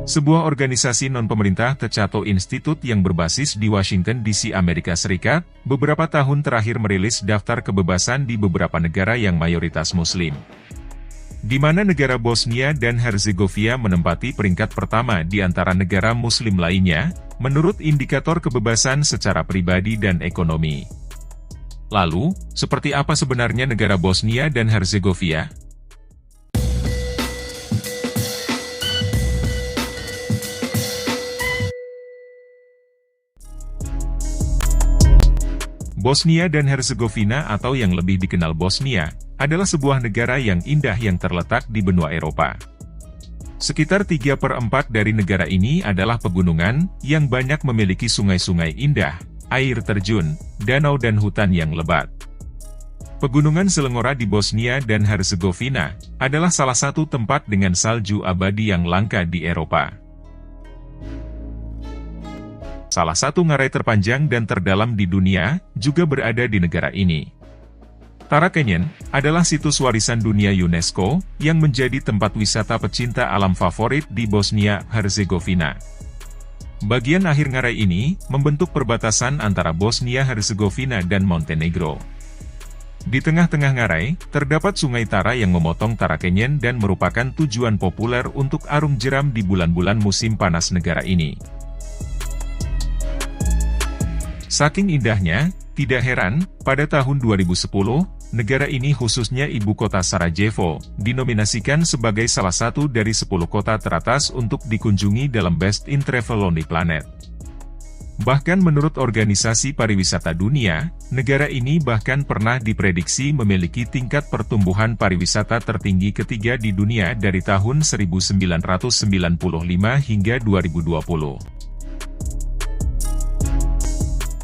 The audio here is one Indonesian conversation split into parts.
sebuah organisasi non-pemerintah atau institut yang berbasis di Washington DC, Amerika Serikat, beberapa tahun terakhir merilis daftar kebebasan di beberapa negara yang mayoritas Muslim. Di mana negara Bosnia dan Herzegovina menempati peringkat pertama di antara negara Muslim lainnya, menurut indikator kebebasan secara pribadi dan ekonomi. Lalu, seperti apa sebenarnya negara Bosnia dan Herzegovina? Bosnia dan Herzegovina atau yang lebih dikenal Bosnia, adalah sebuah negara yang indah yang terletak di benua Eropa. Sekitar 3/4 dari negara ini adalah pegunungan, yang banyak memiliki sungai-sungai indah, air terjun, danau dan hutan yang lebat. Pegunungan Selengora di Bosnia dan Herzegovina, adalah salah satu tempat dengan salju abadi yang langka di Eropa. Salah satu ngarai terpanjang dan terdalam di dunia, juga berada di negara ini. Tara Canyon, adalah situs warisan dunia UNESCO, yang menjadi tempat wisata pecinta alam favorit di Bosnia-Herzegovina. Bagian akhir ngarai ini, membentuk perbatasan antara Bosnia-Herzegovina dan Montenegro. Di tengah-tengah ngarai, terdapat sungai Tara yang memotong Tara Canyon dan merupakan tujuan populer untuk arung jeram di bulan-bulan musim panas negara ini. Saking indahnya, tidak heran, pada tahun 2010, negara ini khususnya ibu kota Sarajevo, dinominasikan sebagai salah satu dari 10 kota teratas untuk dikunjungi dalam Best in Travel on the Planet. Bahkan menurut Organisasi Pariwisata Dunia, negara ini bahkan pernah diprediksi memiliki tingkat pertumbuhan pariwisata tertinggi ketiga di dunia dari tahun 1995 hingga 2020.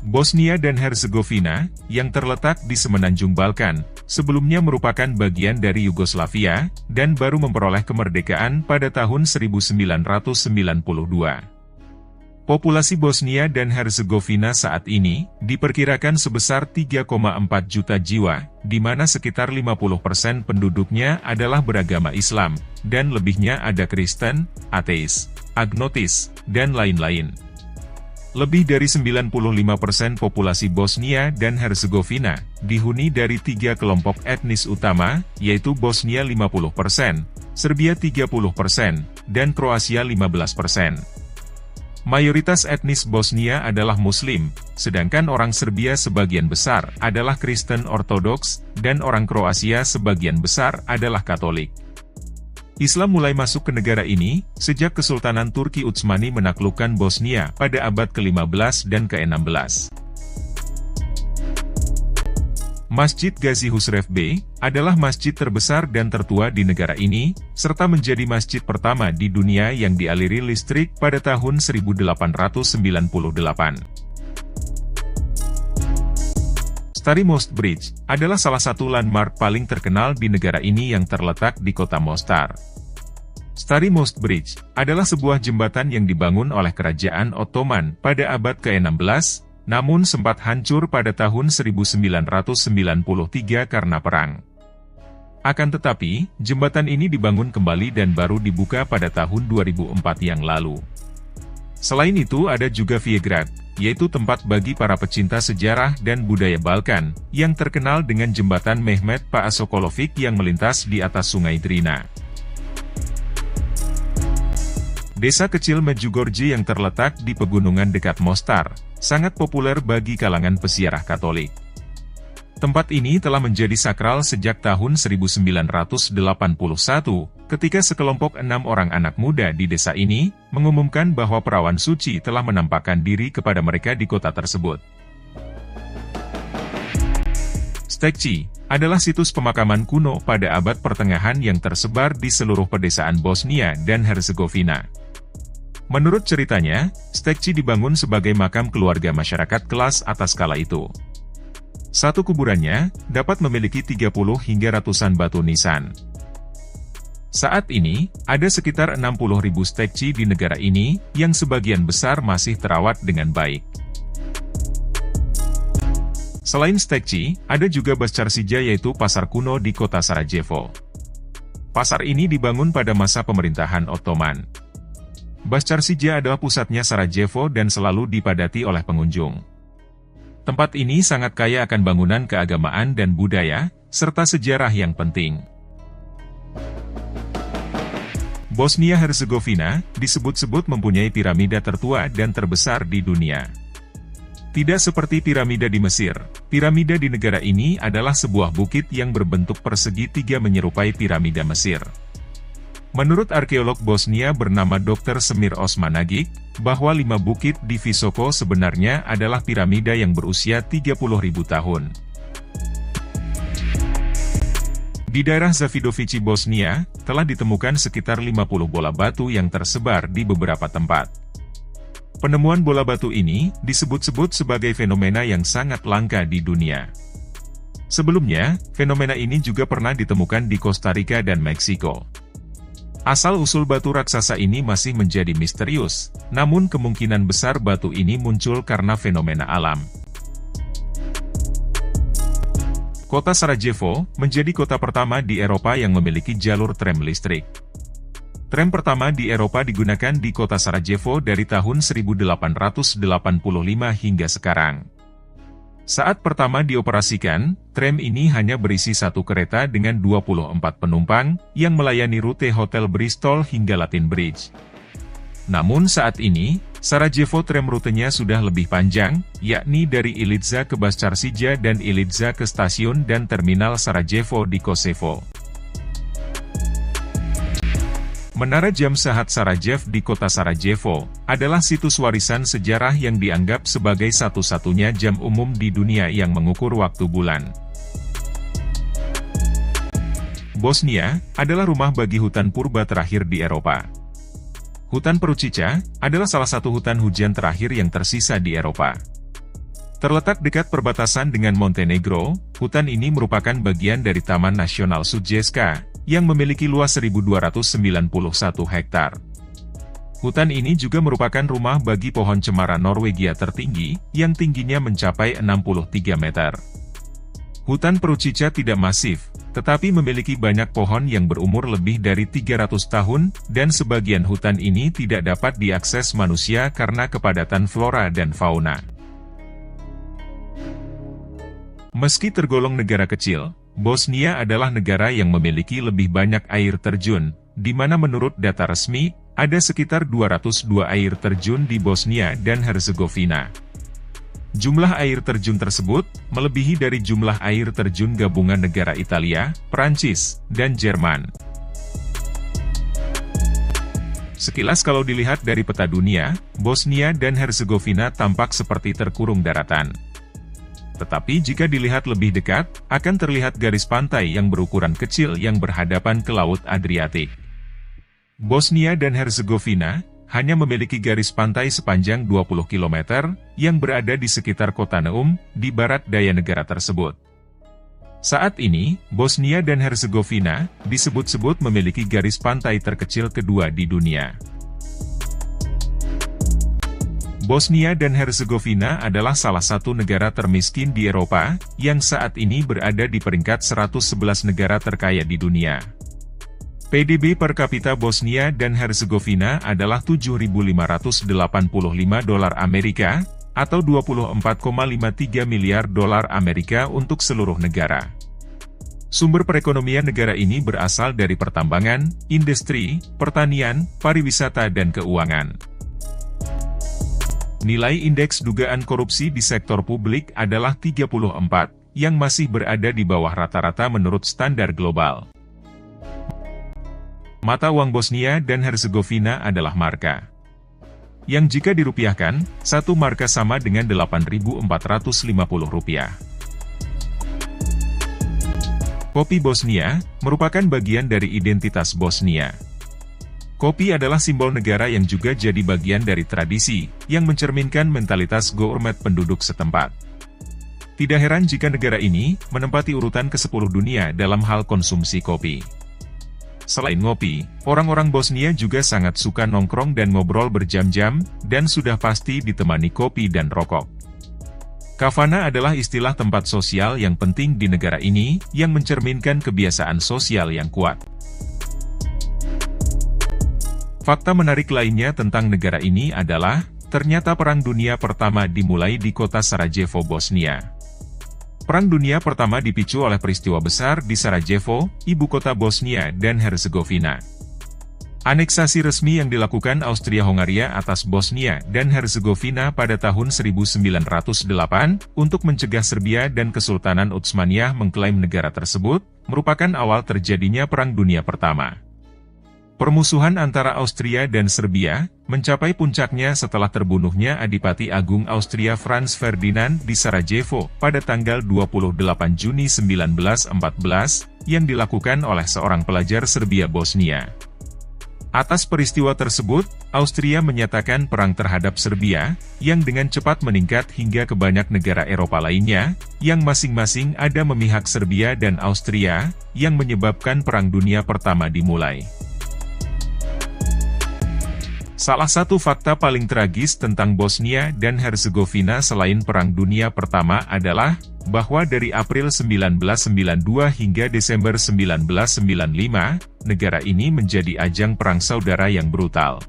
Bosnia dan Herzegovina, yang terletak di semenanjung Balkan, sebelumnya merupakan bagian dari Yugoslavia, dan baru memperoleh kemerdekaan pada tahun 1992. Populasi Bosnia dan Herzegovina saat ini, diperkirakan sebesar 3,4 juta jiwa, di mana sekitar 50% penduduknya adalah beragama Islam, dan lebihnya ada Kristen, ateis, agnotis, dan lain-lain. Lebih dari 95% populasi Bosnia dan Herzegovina, dihuni dari 3 kelompok etnis utama, yaitu Bosnia 50%, Serbia 30%, dan Kroasia 15%. Mayoritas etnis Bosnia adalah Muslim, sedangkan orang Serbia sebagian besar adalah Kristen Ortodoks, dan orang Kroasia sebagian besar adalah Katolik. Islam mulai masuk ke negara ini, sejak Kesultanan Turki Utsmani menaklukkan Bosnia pada abad ke-15 dan ke-16. Masjid Gazi Husrev B, adalah masjid terbesar dan tertua di negara ini, serta menjadi masjid pertama di dunia yang dialiri listrik pada tahun 1898. Stari Most Bridge, adalah salah satu landmark paling terkenal di negara ini yang terletak di kota Mostar. Stari Most Bridge, adalah sebuah jembatan yang dibangun oleh Kerajaan Ottoman pada abad ke-16, namun sempat hancur pada tahun 1993 karena perang. Akan tetapi, jembatan ini dibangun kembali dan baru dibuka pada tahun 2004 yang lalu. Selain itu ada juga Visegrad, yaitu tempat bagi para pecinta sejarah dan budaya Balkan, yang terkenal dengan jembatan Mehmet Paša Sokolović yang melintas di atas sungai Drina. Desa kecil Medjugorje yang terletak di pegunungan dekat Mostar, sangat populer bagi kalangan peziarah Katolik. Tempat ini telah menjadi sakral sejak tahun 1981, ketika sekelompok 6 orang anak muda di desa ini, mengumumkan bahwa perawan suci telah menampakkan diri kepada mereka di kota tersebut. Stekci, adalah situs pemakaman kuno pada abad pertengahan yang tersebar di seluruh pedesaan Bosnia dan Herzegovina. Menurut ceritanya, Stekci dibangun sebagai makam keluarga masyarakat kelas atas kala itu. Satu kuburannya, dapat memiliki 30 hingga ratusan batu nisan. Saat ini, ada sekitar 60.000 Stekci di negara ini, yang sebagian besar masih terawat dengan baik. Selain Stekci, ada juga Basčarsija yaitu pasar kuno di kota Sarajevo. Pasar ini dibangun pada masa pemerintahan Ottoman. Basčarsija adalah pusatnya Sarajevo dan selalu dipadati oleh pengunjung. Tempat ini sangat kaya akan bangunan keagamaan dan budaya, serta sejarah yang penting. Bosnia-Herzegovina disebut-sebut mempunyai piramida tertua dan terbesar di dunia. Tidak seperti piramida di Mesir, piramida di negara ini adalah sebuah bukit yang berbentuk persegi tiga menyerupai piramida Mesir. Menurut arkeolog Bosnia bernama Dr. Semir Osmanagic, bahwa 5 bukit di Visoko sebenarnya adalah piramida yang berusia 30.000 tahun. Di daerah Zavidovići, Bosnia, telah ditemukan sekitar 50 bola batu yang tersebar di beberapa tempat. Penemuan bola batu ini disebut-sebut sebagai fenomena yang sangat langka di dunia. Sebelumnya, fenomena ini juga pernah ditemukan di Kosta Rika dan Meksiko. Asal-usul batu raksasa ini masih menjadi misterius, namun kemungkinan besar batu ini muncul karena fenomena alam. Kota Sarajevo menjadi kota pertama di Eropa yang memiliki jalur tram listrik. Tram pertama di Eropa digunakan di kota Sarajevo dari tahun 1885 hingga sekarang. Saat pertama dioperasikan, tram ini hanya berisi satu kereta dengan 24 penumpang, yang melayani rute Hotel Bristol hingga Latin Bridge. Namun saat ini, Sarajevo tram rutenya sudah lebih panjang, yakni dari Ilidža ke Basčarsija dan Ilidža ke stasiun dan terminal Sarajevo di Koševo. Menara Jam Sahat Sarajevo di kota Sarajevo adalah situs warisan sejarah yang dianggap sebagai satu-satunya jam umum di dunia yang mengukur waktu bulan. Bosnia adalah rumah bagi hutan purba terakhir di Eropa. Hutan Peručica adalah salah satu hutan hujan terakhir yang tersisa di Eropa. Terletak dekat perbatasan dengan Montenegro, hutan ini merupakan bagian dari Taman Nasional Sutjeska, yang memiliki luas 1.291 hektar. Hutan ini juga merupakan rumah bagi pohon cemara Norwegia tertinggi, yang tingginya mencapai 63 meter. Hutan Peručica tidak masif, tetapi memiliki banyak pohon yang berumur lebih dari 300 tahun, dan sebagian hutan ini tidak dapat diakses manusia karena kepadatan flora dan fauna. Meski tergolong negara kecil, Bosnia adalah negara yang memiliki lebih banyak air terjun, di mana menurut data resmi, ada sekitar 202 air terjun di Bosnia dan Herzegovina. Jumlah air terjun tersebut melebihi dari jumlah air terjun gabungan negara Italia, Prancis, dan Jerman. Sekilas kalau dilihat dari peta dunia, Bosnia dan Herzegovina tampak seperti terkurung daratan. Tetapi jika dilihat lebih dekat, akan terlihat garis pantai yang berukuran kecil yang berhadapan ke Laut Adriatik. Bosnia dan Herzegovina hanya memiliki garis pantai sepanjang 20 km, yang berada di sekitar kota Neum, di barat daya negara tersebut. Saat ini, Bosnia dan Herzegovina disebut-sebut memiliki garis pantai terkecil kedua di dunia. Bosnia dan Herzegovina adalah salah satu negara termiskin di Eropa, yang saat ini berada di peringkat 111 negara terkaya di dunia. PDB per kapita Bosnia dan Herzegovina adalah $7.585 Amerika, atau 24,53 miliar dolar Amerika untuk seluruh negara. Sumber perekonomian negara ini berasal dari pertambangan, industri, pertanian, pariwisata dan keuangan. Nilai indeks dugaan korupsi di sektor publik adalah 34, yang masih berada di bawah rata-rata menurut standar global. Mata uang Bosnia dan Herzegovina adalah marka, yang jika dirupiahkan, satu marka sama dengan Rp8.450. Kopi Bosnia merupakan bagian dari identitas Bosnia. Kopi adalah simbol negara yang juga jadi bagian dari tradisi, yang mencerminkan mentalitas gourmet penduduk setempat. Tidak heran jika negara ini menempati urutan ke-10 dunia dalam hal konsumsi kopi. Selain ngopi, orang-orang Bosnia juga sangat suka nongkrong dan ngobrol berjam-jam, dan sudah pasti ditemani kopi dan rokok. Kafana adalah istilah tempat sosial yang penting di negara ini, yang mencerminkan kebiasaan sosial yang kuat. Fakta menarik lainnya tentang negara ini adalah, ternyata Perang Dunia Pertama dimulai di kota Sarajevo, Bosnia. Perang Dunia Pertama dipicu oleh peristiwa besar di Sarajevo, ibu kota Bosnia dan Herzegovina. Aneksasi resmi yang dilakukan Austria-Hongaria atas Bosnia dan Herzegovina pada tahun 1908 untuk mencegah Serbia dan Kesultanan Utsmaniyah mengklaim negara tersebut, merupakan awal terjadinya Perang Dunia Pertama. Permusuhan antara Austria dan Serbia mencapai puncaknya setelah terbunuhnya Adipati Agung Austria Franz Ferdinand di Sarajevo pada tanggal 28 Juni 1914 yang dilakukan oleh seorang pelajar Serbia Bosnia. Atas peristiwa tersebut, Austria menyatakan perang terhadap Serbia, yang dengan cepat meningkat hingga ke banyak negara Eropa lainnya, yang masing-masing ada memihak Serbia dan Austria, yang menyebabkan Perang Dunia Pertama dimulai. Salah satu fakta paling tragis tentang Bosnia dan Herzegovina selain Perang Dunia Pertama adalah, bahwa dari April 1992 hingga Desember 1995, negara ini menjadi ajang perang saudara yang brutal.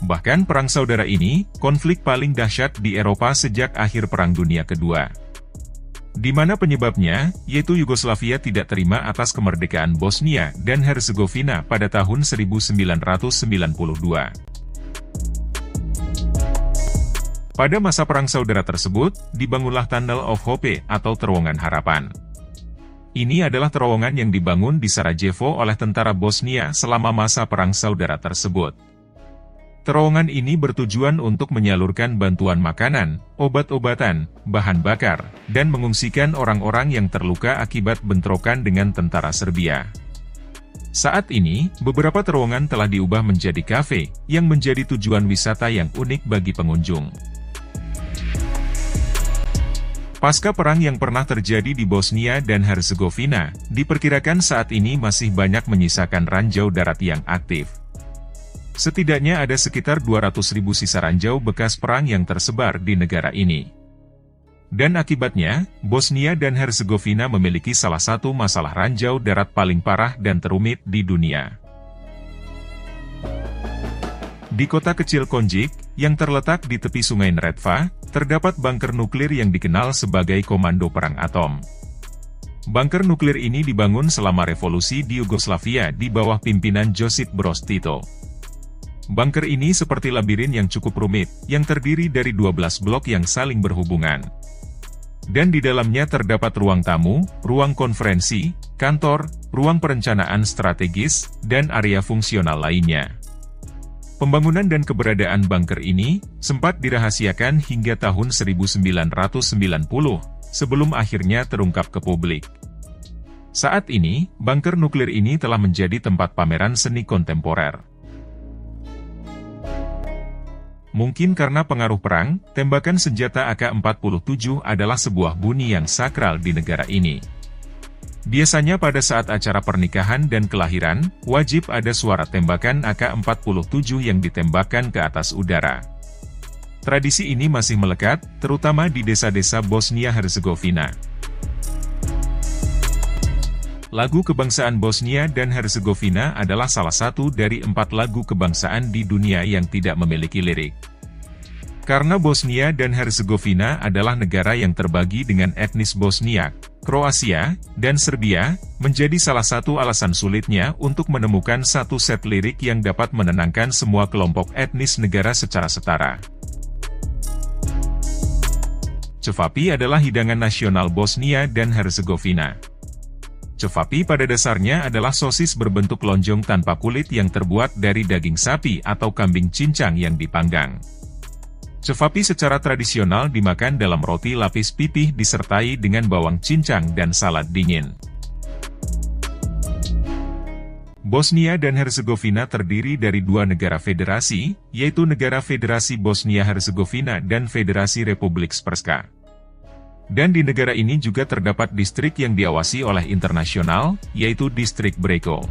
Bahkan perang saudara ini, konflik paling dahsyat di Eropa sejak akhir Perang Dunia Kedua. Di mana penyebabnya, yaitu Yugoslavia tidak terima atas kemerdekaan Bosnia dan Herzegovina pada tahun 1992. Pada masa Perang Saudara tersebut, dibangunlah Tunnel of Hope atau Terowongan Harapan. Ini adalah terowongan yang dibangun di Sarajevo oleh tentara Bosnia selama masa Perang Saudara tersebut. Terowongan ini bertujuan untuk menyalurkan bantuan makanan, obat-obatan, bahan bakar, dan mengungsikan orang-orang yang terluka akibat bentrokan dengan tentara Serbia. Saat ini, beberapa terowongan telah diubah menjadi kafe, yang menjadi tujuan wisata yang unik bagi pengunjung. Pasca perang yang pernah terjadi di Bosnia dan Herzegovina, diperkirakan saat ini masih banyak menyisakan ranjau darat yang aktif. Setidaknya ada sekitar 200.000 sisa ranjau bekas perang yang tersebar di negara ini. Dan akibatnya, Bosnia dan Herzegovina memiliki salah satu masalah ranjau darat paling parah dan terumit di dunia. Di kota kecil Konjic, yang terletak di tepi sungai Neretva, terdapat bunker nuklir yang dikenal sebagai Komando Perang Atom. Bunker nuklir ini dibangun selama revolusi di Yugoslavia di bawah pimpinan Josip Broz Tito. Bunker ini seperti labirin yang cukup rumit, yang terdiri dari 12 blok yang saling berhubungan. Dan di dalamnya terdapat ruang tamu, ruang konferensi, kantor, ruang perencanaan strategis, dan area fungsional lainnya. Pembangunan dan keberadaan bunker ini sempat dirahasiakan hingga tahun 1990, sebelum akhirnya terungkap ke publik. Saat ini, bunker nuklir ini telah menjadi tempat pameran seni kontemporer. Mungkin karena pengaruh perang, tembakan senjata AK-47 adalah sebuah bunyi yang sakral di negara ini. Biasanya pada saat acara pernikahan dan kelahiran, wajib ada suara tembakan AK-47 yang ditembakkan ke atas udara. Tradisi ini masih melekat, terutama di desa-desa Bosnia-Herzegovina. Lagu kebangsaan Bosnia dan Herzegovina adalah salah satu dari 4 lagu kebangsaan di dunia yang tidak memiliki lirik. Karena Bosnia dan Herzegovina adalah negara yang terbagi dengan etnis Bosniak, Kroasia, dan Serbia, menjadi salah satu alasan sulitnya untuk menemukan satu set lirik yang dapat menenangkan semua kelompok etnis negara secara setara. Cevapi adalah hidangan nasional Bosnia dan Herzegovina. Cevapi pada dasarnya adalah sosis berbentuk lonjong tanpa kulit yang terbuat dari daging sapi atau kambing cincang yang dipanggang. Cevapi secara tradisional dimakan dalam roti lapis pipih disertai dengan bawang cincang dan salad dingin. Bosnia dan Herzegovina terdiri dari 2 negara federasi, yaitu Negara Federasi Bosnia-Herzegovina dan Federasi Republik Srpska. Dan di negara ini juga terdapat distrik yang diawasi oleh internasional, yaitu distrik Breko.